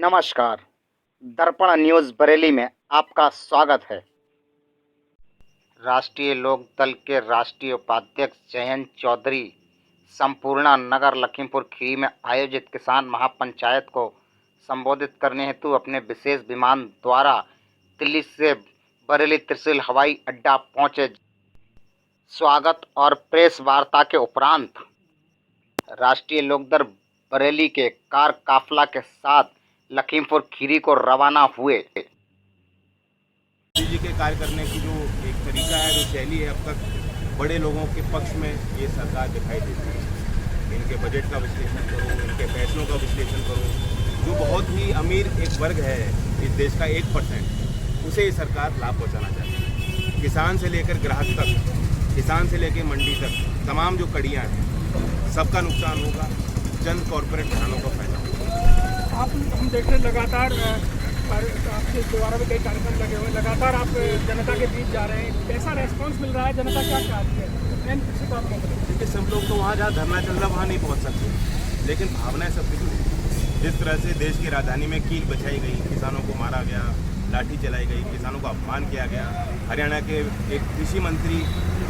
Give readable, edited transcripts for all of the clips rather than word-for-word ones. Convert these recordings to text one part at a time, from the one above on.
नमस्कार। दर्पण न्यूज़ बरेली में आपका स्वागत है। राष्ट्रीय लोक दल के राष्ट्रीय उपाध्यक्ष जयंत चौधरी संपूर्णा नगर लखीमपुर खीरी में आयोजित किसान महापंचायत को संबोधित करने हेतु अपने विशेष विमान द्वारा दिल्ली से बरेली त्रिशूल हवाई अड्डा पहुंचे। स्वागत और प्रेस वार्ता के उपरांत राष्ट्रीय लोकदल बरेली के कार काफिला के साथ लखीमपुर खीरी को रवाना हुए। मोदी जी के कार्य करने की जो एक तरीका है, जो शैली है, अब तक बड़े लोगों के पक्ष में ये सरकार दिखाई देती है। इनके बजट का विश्लेषण करो, इनके फैसलों का विश्लेषण करो, जो बहुत ही अमीर एक वर्ग है इस देश का 1%, उसे ये सरकार लाभ पहुंचाना चाहती है। किसान से लेकर ग्राहक तक, किसान से लेकर मंडी तक, तमाम जो कड़ियाँ हैं, सबका नुकसान होगा, चंद कॉरपोरेट घरानों का फायदा होगा। हम देख रहे हैं लगातार आपके द्वारा भी कई कार्यक्रम लगे हुए हैं, लगातार आप जनता के बीच जा रहे हैं, कैसा रेस्पॉन्स मिल रहा है? जनता क्या चाहती है? देखिए, सब लोग तो वहाँ जहाँ धरना चल रहा वहाँ नहीं पहुँच सकते, लेकिन भावनाएं सब जुड़ी। जिस तरह से देश की राजधानी में कील बचाई गई, किसानों को मारा गया, लाठी चलाई गई, किसानों का अपमान किया गया, हरियाणा के एक कृषि मंत्री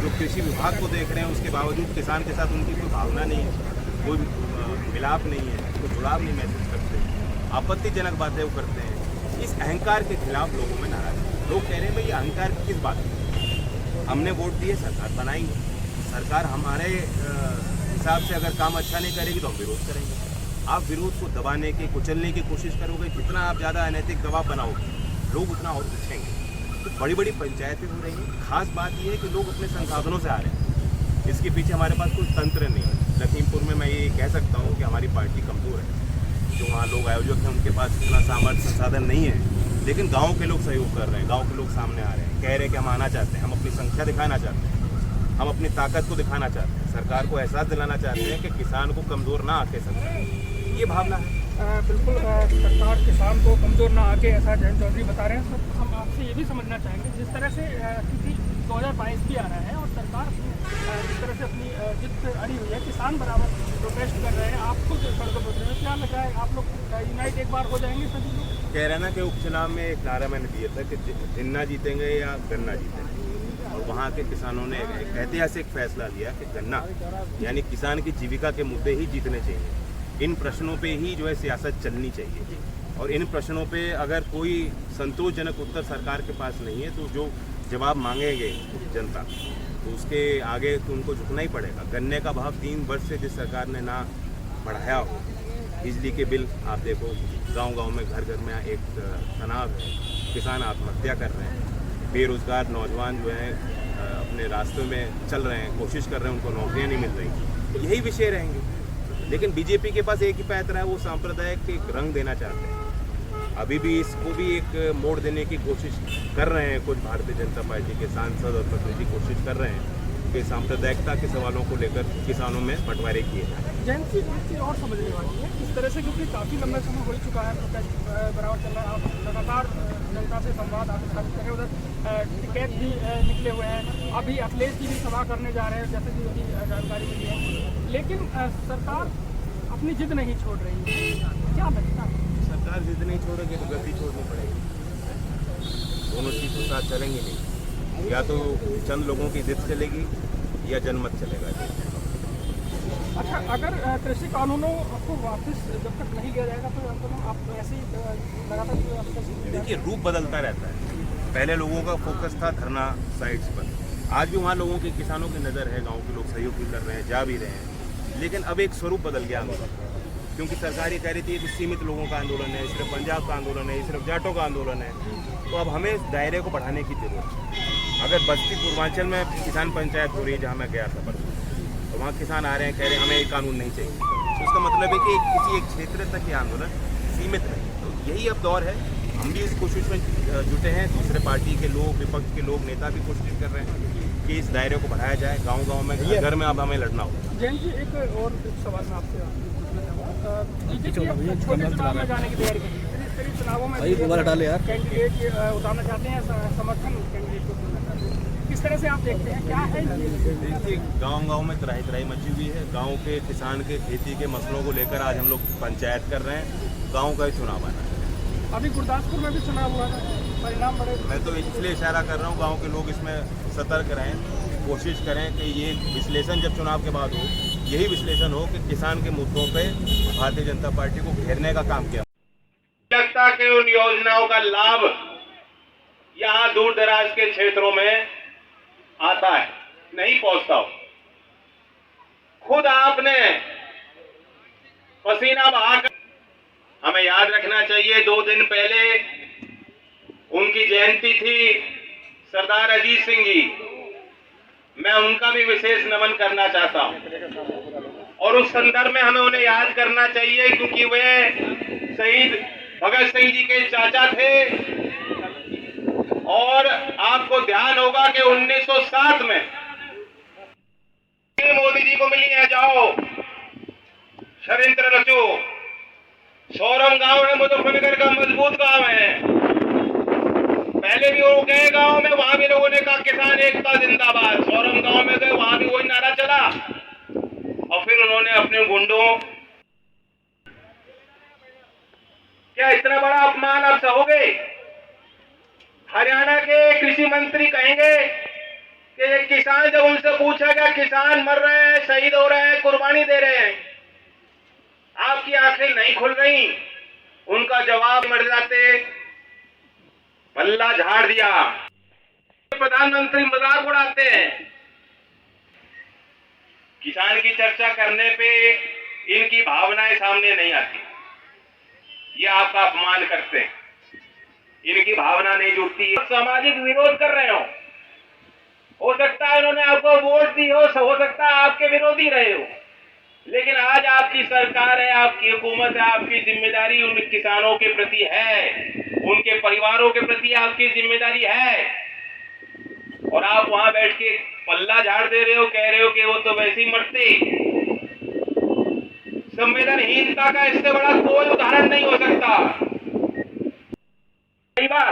जो कृषि विभाग को देख रहे हैं, उसके बावजूद किसान के साथ उनकी कोई भावना नहीं है, कोई मिलाप नहीं है, कोई जुड़ाव नहीं महसूस करते, आपत्तिजनक बातें वो करते हैं। इस अहंकार के खिलाफ लोगों में नाराजगी है। लोग कह रहे हैं भाई ये अहंकार किस बात की? हमने वोट दिए, सरकार बनाएंगे, सरकार हमारे हिसाब से अगर काम अच्छा नहीं करेगी तो हम विरोध करेंगे। आप विरोध को दबाने की, कुचलने की कोशिश करोगे, जितना आप ज़्यादा अनैतिक दबाव बनाओगे, लोग उतना और पूछेंगे। तो बड़ी बड़ी पंचायतें हो रही हैं। खास बात यह है कि लोग अपने संसाधनों से आ रहे हैं, इसके पीछे हमारे पास कोई तंत्र नहीं है। लखीमपुर में मैं ये कह सकता हूँ कि हमारी पार्टी कमज़ोर है। जो वहाँ लोग आयोजक हैं उनके पास इतना सामर्थ्य संसाधन नहीं है, लेकिन गांव के लोग सहयोग कर रहे हैं, गांव के लोग सामने आ रहे हैं, कह रहे हैं कि हम आना चाहते हैं, हम अपनी संख्या दिखाना चाहते हैं, हम अपनी ताकत को दिखाना चाहते हैं, सरकार को एहसास दिलाना चाहते हैं कि किसान को कमज़ोर ना आके सकते, ये भावना है। बिल्कुल, सरकार किसान को कमज़ोर ना आके, ऐसा जयंत चौधरी बता रहे हैं। तो हम आपसे ये भी समझना चाहेंगे, जिस तरह से क्योंकि 2022 भी आ रहा है और सरकार जिस तरह से अपनी जिद अड़ी हुई है, किसान बराबर प्रोटेस्ट कर रहे हैं, आप खुद सड़कों पर उतरे हैं, क्या लग रहा है आप लोग यूनाइट एक बार हो जाएंगे सभी लोग? कह रहे ना कि उपचुनाव में एक नारा मैंने दिया था कि जिन्ना जीतेंगे या गन्ना जीतेंगे, और वहाँ के किसानों ने एक ऐतिहासिक फैसला लिया कि गन्ना यानी किसान की जीविका के मुद्दे ही जीतने चाहिए। इन प्रश्नों पे ही जो है सियासत चलनी चाहिए, और इन प्रश्नों पे अगर कोई संतोषजनक उत्तर सरकार के पास नहीं है तो जो जवाब मांगेंगे जनता, तो उसके आगे तो उनको झुकना ही पड़ेगा। गन्ने का भाव 3 वर्ष से जिस सरकार ने ना बढ़ाया हो, बिजली के बिल आप देखो, गांव-गांव में घर घर में एक तनाव है, किसान आत्महत्या कर रहे हैं, बेरोजगार नौजवान जो हैं अपने रास्तों में चल रहे हैं, कोशिश कर रहे हैं, उनको नौकरियाँ नहीं मिल रही, यही विषय रहेंगे। लेकिन बीजेपी के पास एक ही पैतरा है, वो सांप्रदायिक एक रंग देना चाहते हैं। अभी भी इसको भी एक मोड़ देने की कोशिश कर रहे हैं कुछ भारतीय जनता पार्टी के सांसद और प्रतिनिधि, कोशिश कर रहे हैं कि सांप्रदायिकता के सवालों को लेकर किसानों में बंटवारे किए जाए। जयंत जी, एक चीज़ और समझने वाली है इस तरह से, क्योंकि काफ़ी लंबा समय हो चुका है, प्रोटेस्ट बराबर चल रहा है, आप लगातार जनता से संवाद आपके साथ करें, उधर टिकट भी निकले हुए हैं, अभी अखिलेश जी भी सभा करने जा रहे हैं, जैसे कि उनकी जानकारी मिली है, लेकिन सरकार अपनी जिद नहीं छोड़ रही है, क्या लगता है? सरकार जिद नहीं छोड़ेगी तो गति छोड़नी पड़ेगी, दोनों चीज़ तो साथ चलेंगी नहीं। या तो चंद लोगों की जिद चलेगी या जनमत चलेगा। अच्छा, अगर कृषि कानूनों को वापस जब तक नहीं किया जाएगा तो आप ऐसे ही लगातार? देखिए, रूप बदलता रहता है। पहले लोगों का फोकस था धरना साइट्स पर, आज भी वहाँ लोगों की, किसानों की नज़र है, गाँव के लोग सहयोग भी कर रहे हैं, जा भी रहे हैं, लेकिन अब एक स्वरूप बदल गया आंदोलन, क्योंकि सरकार ये कह रही थी कि सीमित लोगों का आंदोलन है, सिर्फ पंजाब का आंदोलन है, सिर्फ जाटों का आंदोलन है, तो अब हमें इस दायरे को बढ़ाने की जरूरत है। अगर बस्ती पूर्वांचल में किसान पंचायत हो रही है, जहाँ मैं गया था परसों, तो वहाँ किसान आ रहे हैं, कह रहे हैं हमें ये कानून नहीं चाहिए, तो उसका मतलब है कि किसी एक क्षेत्र तक ये आंदोलन सीमित नहीं। तो यही अब दौर है, हम भी इस कोशिश में जुटे हैं, दूसरे पार्टी के लोग, विपक्ष के लोग, नेता भी कोशिश कर रहे हैं कि इस दायरे को बढ़ाया जाए, गाँव-गाँव में, घर में अब हमें लड़ना होगा। जयंत जी, एक और सवाल मैं आपसे पूछना चाहूँगा, बीजेपी छोटे चुनाव में जाने की तैयारी कर रही है, इस करीब चुनावों में कैंडिडेट उतारना चाहते हैं, समर्थन कैंडिडेट को उतारना चाहते हैं, किस तरह से आप देखते हैं, क्या है ये? देखिए, गांव-गांव में तराही मची हुई है, गांव के किसान के खेती के मसलों को लेकर आज हम लोग पंचायत कर रहे हैं, गांव का ही चुनाव आना है, अभी गुरदासपुर में भी चुनाव हुआ था, परिणाम बड़े। मैं तो इसलिए इशारा कर रहा हूँ गांव के लोग इसमें सतर्क रहें, कोशिश करें कि ये विश्लेषण जब चुनाव के बाद हो, यही विश्लेषण हो कि किसान के मुद्दों पे भारतीय जनता पार्टी को घेरने का काम किया। लगता कि उन योजनाओं का लाभ यहाँ दूर दराज के क्षेत्रों में आता है, नहीं पहुंचता हो। खुद आपने पसीना बहाकर, हमें याद रखना चाहिए 2 दिन पहले उनकी जयंती थी, सरदार अजीत सिंह जी। मैं उनका भी विशेष नमन करना चाहता हूं और उस संदर्भ में हमें उन्हें याद करना चाहिए क्योंकि वे शहीद भगत सिंह जी के चाचा थे। और आपको ध्यान होगा कि 1907 में मोदी जी को मिली है, जाओ षड्यंत्र रचो। सौरम गांव है मुजफ्फरनगर का, मजबूत गांव है। पहले भी वो गए गांव में, वहां भी लोगों ने कहा किसान एकता जिंदाबाद। सौरम गांव में गए, वहां भी वही नारा चला। और फिर उन्होंने अपने गुंडों, क्या इतना बड़ा अपमान आप सहोगे? हरियाणा के कृषि मंत्री कहेंगे कि ये किसान, जब उनसे पूछा गया किसान मर रहे हैं, शहीद हो रहे हैं, कुर्बानी दे रहे हैं, आपकी आंखें नहीं खुल रही? उनका जवाब मर जाते, पल्ला झाड़ दिया। प्रधानमंत्री मजाक उड़ाते हैं। किसान की चर्चा करने पे इनकी भावनाएं सामने नहीं आती, ये आपका अपमान करते हैं, इनकी भावना नहीं जुड़ती। सामाजिक विरोध कर रहे हो सकता है उन्होंने आपको वोट दी हो सकता है आपके विरोधी रहे हो, लेकिन आज आपकी सरकार है, आपकी हुकूमत है, आपकी जिम्मेदारी उन किसानों के प्रति है, उनके परिवारों के प्रति आपकी जिम्मेदारी है। और आप वहां बैठ के पल्ला झाड़ दे रहे हो, कह रहे हो कि वो तो वैसे ही मरते। संवेदनहीनता का इससे बड़ा कोई उदाहरण नहीं हो सकता। कई बार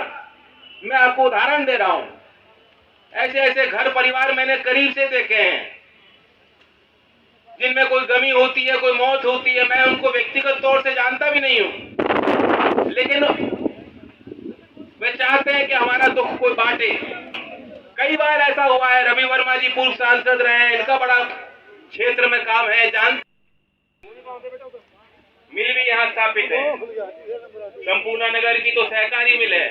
मैं आपको उदाहरण दे रहा हूं, ऐसे ऐसे घर परिवार मैंने करीब से देखे हैं जिनमें कोई गमी होती है, कोई मौत होती है। मैं उनको व्यक्तिगत तौर से जानता भी नहीं हूं, लेकिन वे चाहते हैं कि हमारा दुख कोई बांटे। कई बार ऐसा हुआ है। रवि वर्मा जी पूर्व सांसद रहे हैं, इनका बड़ा क्षेत्र में काम है, जान मिल भी यहाँ स्थापित है। संपूर्ण नगर की तो सहकारी मिल है,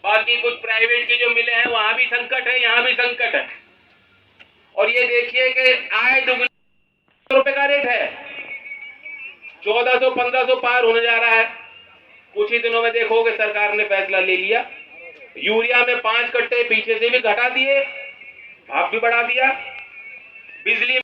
बाकी कुछ प्राइवेट की जो मिले हैं वहां भी संकट है, यहाँ भी संकट है। और ये देखिए कि आय दुगने रुपए का रेट है, 1400-1500 पार होने जा रहा है। कुछ ही दिनों में देखोगे सरकार ने फैसला ले लिया, यूरिया में 5 कट्टे पीछे से भी घटा दिए, भाव भी बढ़ा दिया। बिजली